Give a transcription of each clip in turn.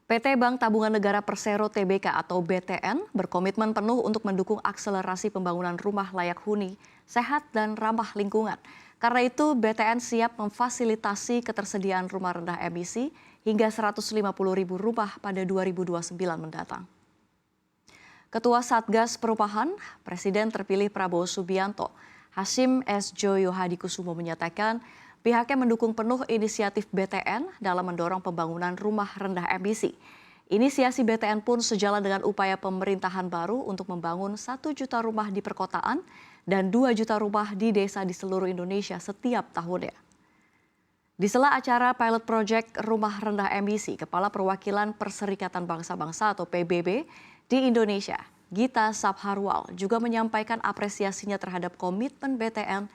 PT Bank Tabungan Negara Persero Tbk atau BTN berkomitmen penuh untuk mendukung akselerasi pembangunan rumah layak huni, sehat dan ramah lingkungan. Karena itu BTN siap memfasilitasi ketersediaan rumah rendah emisi hingga 150.000 rumah pada 2029 mendatang. Ketua Satgas Perubahan, Presiden terpilih Prabowo Subianto, Hasyim S. Joyo Hadikusumo menyatakan pihaknya mendukung penuh inisiatif BTN dalam mendorong pembangunan rumah rendah emisi. Inisiasi BTN pun sejalan dengan upaya pemerintahan baru untuk membangun 1 juta rumah di perkotaan dan 2 juta rumah di desa di seluruh Indonesia setiap tahunnya. Di sela acara pilot project Rumah Rendah Emisi, Kepala Perwakilan Perserikatan Bangsa-Bangsa atau PBB di Indonesia, Gita Sabharwal juga menyampaikan apresiasinya terhadap komitmen BTN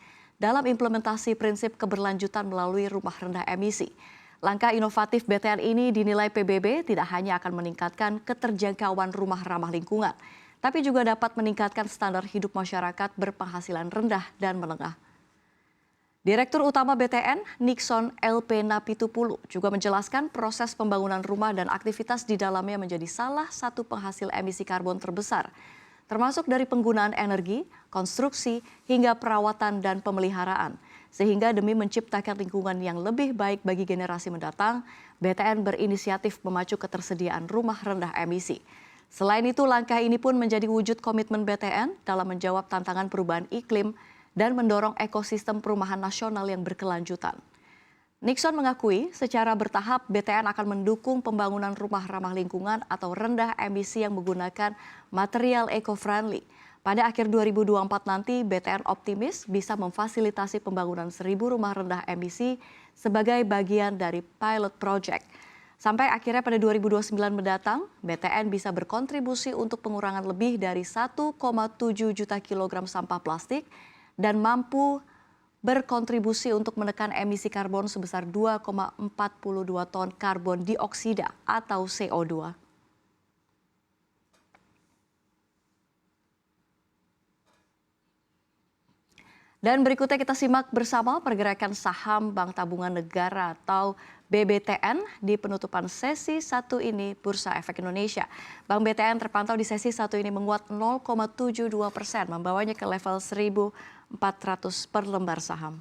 dalam implementasi prinsip keberlanjutan melalui rumah rendah emisi. Langkah inovatif BTN ini dinilai PBB tidak hanya akan meningkatkan keterjangkauan rumah ramah lingkungan, tapi juga dapat meningkatkan standar hidup masyarakat berpenghasilan rendah dan menengah. Direktur Utama BTN, Nixon LP Napitupulu, juga menjelaskan proses pembangunan rumah dan aktivitas di dalamnya menjadi salah satu penghasil emisi karbon terbesar, termasuk dari penggunaan energi, konstruksi, hingga perawatan dan pemeliharaan. Sehingga demi menciptakan lingkungan yang lebih baik bagi generasi mendatang, BTN berinisiatif memacu ketersediaan rumah rendah emisi. Selain itu, langkah ini pun menjadi wujud komitmen BTN dalam menjawab tantangan perubahan iklim dan mendorong ekosistem perumahan nasional yang berkelanjutan. Nixon mengakui secara bertahap BTN akan mendukung pembangunan rumah ramah lingkungan atau rendah emisi yang menggunakan material eco-friendly. Pada akhir 2024 nanti BTN optimis bisa memfasilitasi pembangunan 1.000 rumah rendah emisi sebagai bagian dari pilot project. Sampai akhirnya pada 2029 mendatang, BTN bisa berkontribusi untuk pengurangan lebih dari 1,7 juta kilogram sampah plastik dan mampu berkontribusi untuk menekan emisi karbon sebesar 2,42 ton karbon dioksida atau CO2. Dan berikutnya kita simak bersama pergerakan saham Bank Tabungan Negara atau BBTN di penutupan sesi 1 ini Bursa Efek Indonesia. Bank BTN terpantau di sesi 1 ini menguat 0,72%, membawanya ke level 1.400 per lembar saham.